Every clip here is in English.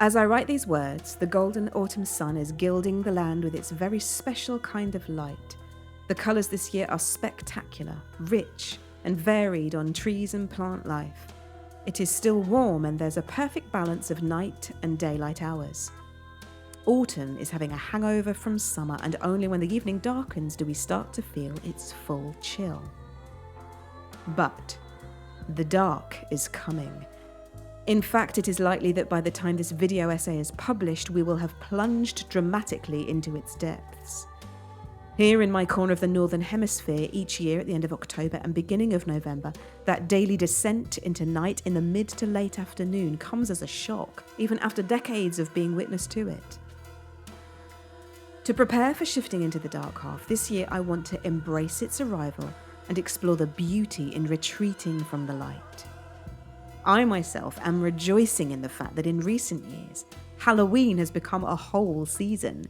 As I write these words, the golden autumn sun is gilding the land with its very special kind of light. The colours this year are spectacular, rich, and varied on trees and plant life. It is still warm and there's a perfect balance of night and daylight hours. Autumn is having a hangover from summer, and only when the evening darkens do we start to feel its full chill. But the dark is coming. In fact, it is likely that by the time this video essay is published, we will have plunged dramatically into its depths. Here in my corner of the Northern Hemisphere, each year at the end of October and beginning of November, that daily descent into night in the mid to late afternoon comes as a shock, even after decades of being witness to it. To prepare for shifting into the dark half, this year I want to embrace its arrival and explore the beauty in retreating from the light. I myself am rejoicing in the fact that in recent years, Halloween has become a whole season.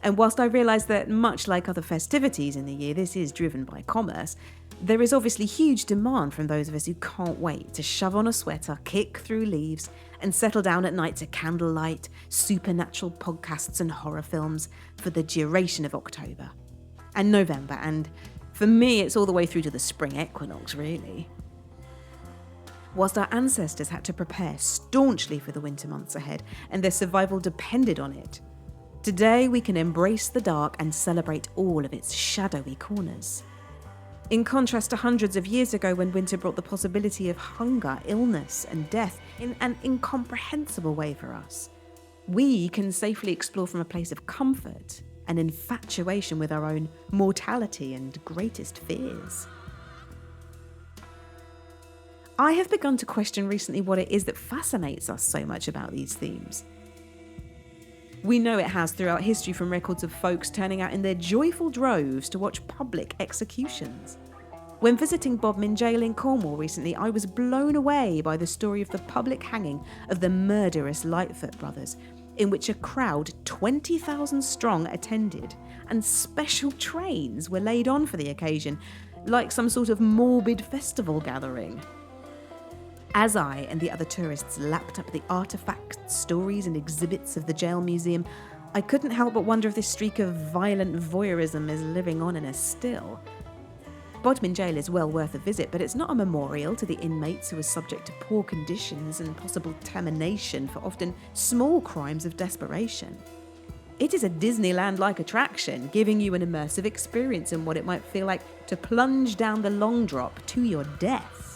And whilst I realise that much like other festivities in the year, this is driven by commerce, there is obviously huge demand from those of us who can't wait to shove on a sweater, kick through leaves, and settle down at night to candlelight, supernatural podcasts and horror films for the duration of October and November, and for me it's all the way through to the spring equinox, really. Whilst our ancestors had to prepare staunchly for the winter months ahead and their survival depended on it, today we can embrace the dark and celebrate all of its shadowy corners. In contrast to hundreds of years ago when winter brought the possibility of hunger, illness and death in an incomprehensible way for us, we can safely explore from a place of comfort and infatuation with our own mortality and greatest fears. I have begun to question recently what it is that fascinates us so much about these themes. We know it has throughout history, from records of folks turning out in their joyful droves to watch public executions. When visiting Bodmin Jail in Cornwall recently, I was blown away by the story of the public hanging of the murderous Lightfoot brothers, in which a crowd 20,000 strong attended, and special trains were laid on for the occasion, like some sort of morbid festival gathering. As I and the other tourists lapped up the artefacts, stories and exhibits of the jail museum, I couldn't help but wonder if this streak of violent voyeurism is living on in us still. Bodmin Jail is well worth a visit, but it's not a memorial to the inmates who are subject to poor conditions and possible termination for often small crimes of desperation. It is a Disneyland-like attraction, giving you an immersive experience in what it might feel like to plunge down the long drop to your death.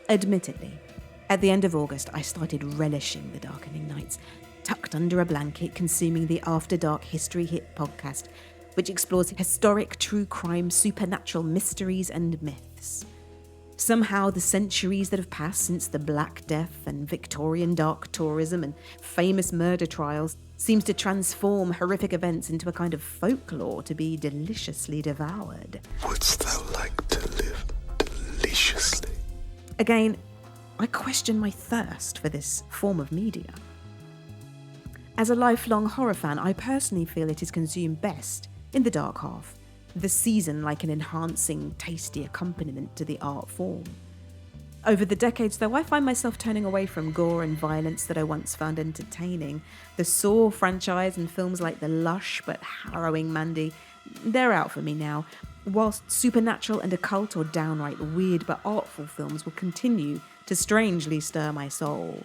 Admittedly, at the end of August, I started relishing the darkening nights, tucked under a blanket, consuming the After Dark History Hit podcast, which explores historic true crime, supernatural mysteries and myths. Somehow, the centuries that have passed since the Black Death and Victorian dark tourism and famous murder trials seems to transform horrific events into a kind of folklore to be deliciously devoured. Wouldst thou like to live deliciously? Again, I question my thirst for this form of media. As a lifelong horror fan, I personally feel it is consumed best in the dark half, the season like an enhancing, tasty accompaniment to the art form. Over the decades, though, I find myself turning away from gore and violence that I once found entertaining. The Saw franchise and films like the lush but harrowing Mandy, they're out for me now, whilst supernatural and occult or downright weird but artful films will continue to strangely stir my soul.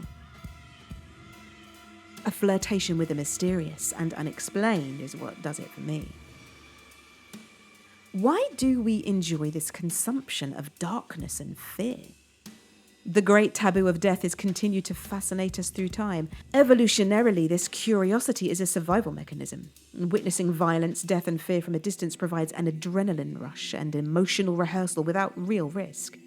A flirtation with the mysterious and unexplained is what does it for me. Why do we enjoy this consumption of darkness and fear? The great taboo of death has continued to fascinate us through time. Evolutionarily, this curiosity is a survival mechanism. Witnessing violence, death and fear from a distance provides an adrenaline rush and emotional rehearsal without real risk.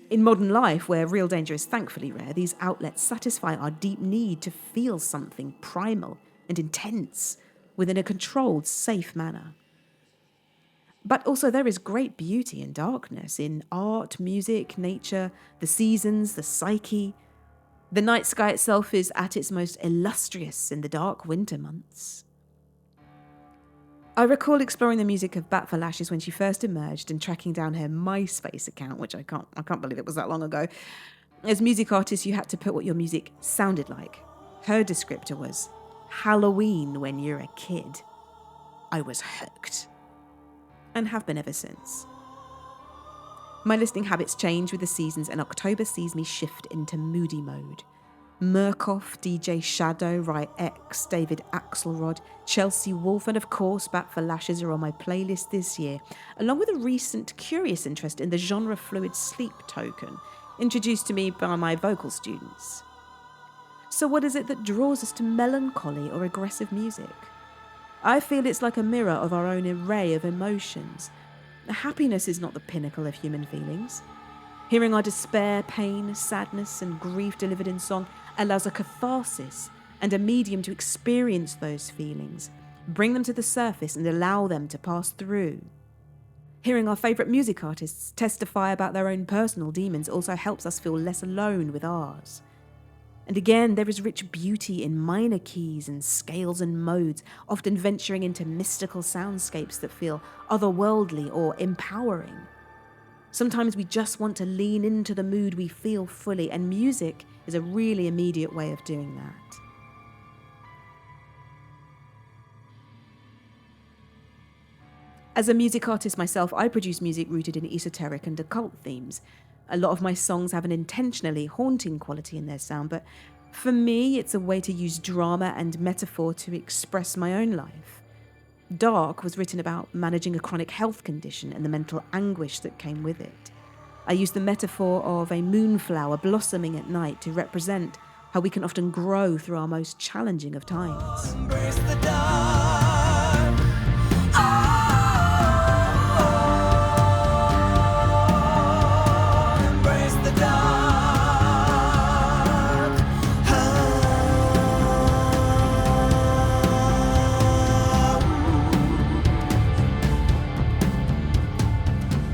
In modern life, where real danger is thankfully rare, these outlets satisfy our deep need to feel something primal and intense within a controlled, safe manner. But also there is great beauty in darkness, in art, music, nature, the seasons, the psyche. The night sky itself is at its most illustrious in the dark winter months. I recall exploring the music of Bat for Lashes when she first emerged and tracking down her MySpace account, which I can't believe it was that long ago. As music artists, you had to put what your music sounded like. Her descriptor was, Halloween when you're a kid. I was hooked. And have been ever since. My listening habits change with the seasons, and October sees me shift into moody mode. Murkoff, DJ Shadow, Rai X, David Axelrod, Chelsea Wolfe, and of course Bat for Lashes are on my playlist this year, along with a recent curious interest in the genre-fluid sleep token, introduced to me by my vocal students. So what is it that draws us to melancholy or aggressive music? I feel it's like a mirror of our own array of emotions. Happiness is not the pinnacle of human feelings. Hearing our despair, pain, sadness, and grief delivered in song allows a catharsis and a medium to experience those feelings, bring them to the surface and allow them to pass through. Hearing our favourite music artists testify about their own personal demons also helps us feel less alone with ours. And again, there is rich beauty in minor keys and scales and modes, often venturing into mystical soundscapes that feel otherworldly or empowering. Sometimes we just want to lean into the mood we feel fully, and music is a really immediate way of doing that. As a music artist myself, I produce music rooted in esoteric and occult themes. A lot of my songs have an intentionally haunting quality in their sound, but for me, it's a way to use drama and metaphor to express my own life. Dark was written about managing a chronic health condition and the mental anguish that came with it. I use the metaphor of a moonflower blossoming at night to represent how we can often grow through our most challenging of times. Embrace the dark. Embrace the dark.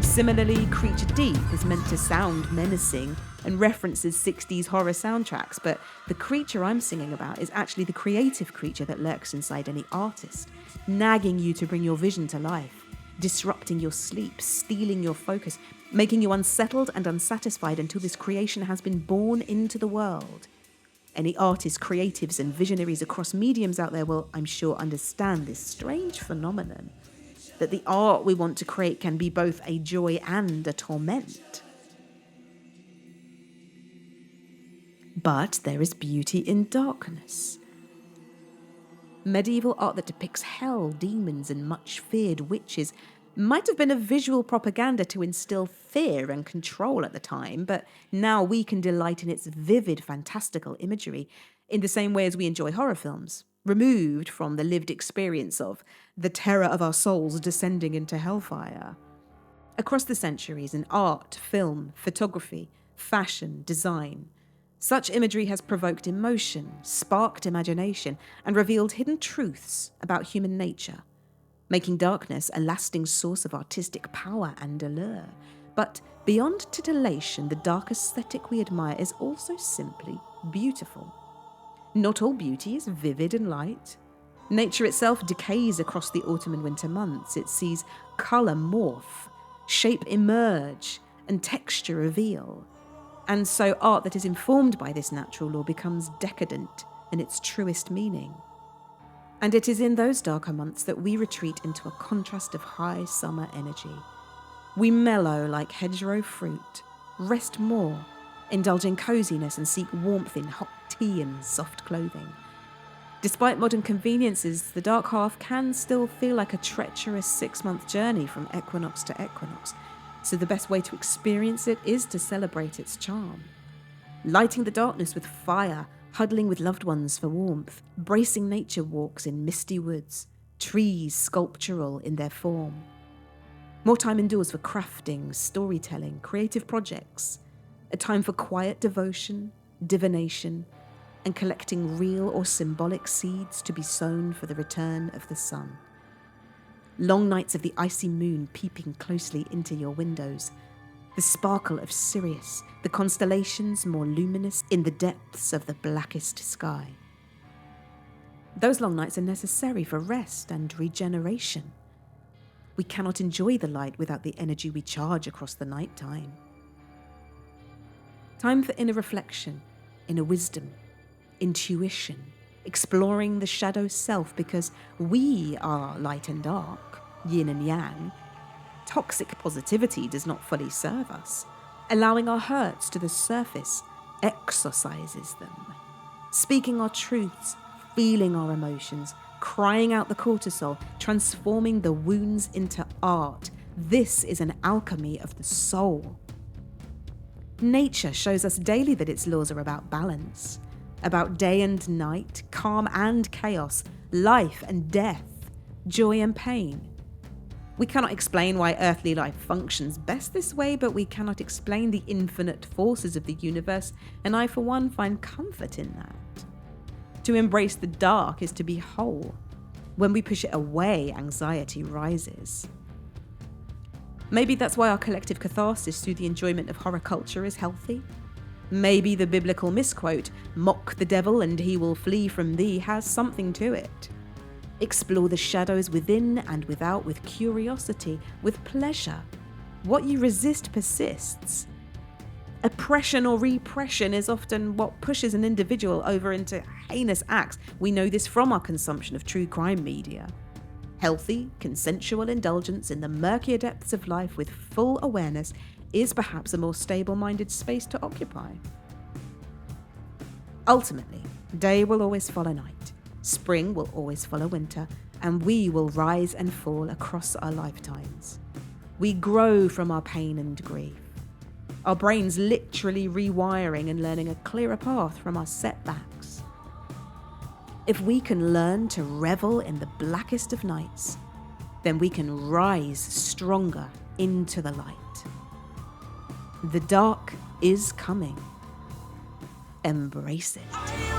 Similarly, Creature Deep is meant to sound menacing and references 60s horror soundtracks, but the creature I'm singing about is actually the creative creature that lurks inside any artist, nagging you to bring your vision to life, disrupting your sleep, stealing your focus, making you unsettled and unsatisfied until this creation has been born into the world. Any artists, creatives, and visionaries across mediums out there will, I'm sure, understand this strange phenomenon, that the art we want to create can be both a joy and a torment. But there is beauty in darkness. Medieval art that depicts hell, demons, and much feared witches might have been a visual propaganda to instill fear and control at the time, but now we can delight in its vivid, fantastical imagery in the same way as we enjoy horror films, removed from the lived experience of the terror of our souls descending into hellfire. Across the centuries, in art, film, photography, fashion, design, such imagery has provoked emotion, sparked imagination, and revealed hidden truths about human nature, making darkness a lasting source of artistic power and allure. But beyond titillation, the dark aesthetic we admire is also simply beautiful. Not all beauty is vivid and light. Nature itself decays across the autumn and winter months. It sees colour morph, shape emerge, and texture reveal. And so art that is informed by this natural law becomes decadent in its truest meaning. And it is in those darker months that we retreat into a contrast of high summer energy. We mellow like hedgerow fruit, rest more, indulge in coziness and seek warmth in hot tea and soft clothing. Despite modern conveniences, the dark half can still feel like a treacherous 6-month journey from equinox to equinox, so the best way to experience it is to celebrate its charm. Lighting the darkness with fire, huddling with loved ones for warmth, bracing nature walks in misty woods, trees sculptural in their form. More time indoors for crafting, storytelling, creative projects, a time for quiet devotion, divination, and collecting real or symbolic seeds to be sown for the return of the sun. Long nights of the icy moon peeping closely into your windows, the sparkle of Sirius, the constellations more luminous in the depths of the blackest sky. Those long nights are necessary for rest and regeneration. We cannot enjoy the light without the energy we charge across the night time. Time for inner reflection, inner wisdom, intuition, exploring the shadow self, because we are light and dark, yin and yang. Toxic positivity does not fully serve us. Allowing our hurts to the surface exorcises them. Speaking our truths, feeling our emotions, crying out the cortisol, transforming the wounds into art. This is an alchemy of the soul. Nature shows us daily that its laws are about balance, about day and night, calm and chaos, life and death, joy and pain. We cannot explain why earthly life functions best this way, but we cannot explain the infinite forces of the universe, and I, for one, find comfort in that. To embrace the dark is to be whole. When we push it away, anxiety rises. Maybe that's why our collective catharsis through the enjoyment of horror culture is healthy. Maybe the biblical misquote, "Mock the devil and he will flee from thee," has something to it. Explore the shadows within and without with curiosity, with pleasure. What you resist persists. Oppression or repression is often what pushes an individual over into heinous acts. We know this from our consumption of true crime media. Healthy, consensual indulgence in the murkier depths of life with full awareness is perhaps a more stable-minded space to occupy. Ultimately, day will always follow night. Spring will always follow winter, and we will rise and fall across our lifetimes. We grow from our pain and grief, our brains literally rewiring and learning a clearer path from our setbacks. If we can learn to revel in the blackest of nights, then we can rise stronger into the light. The dark is coming. Embrace it.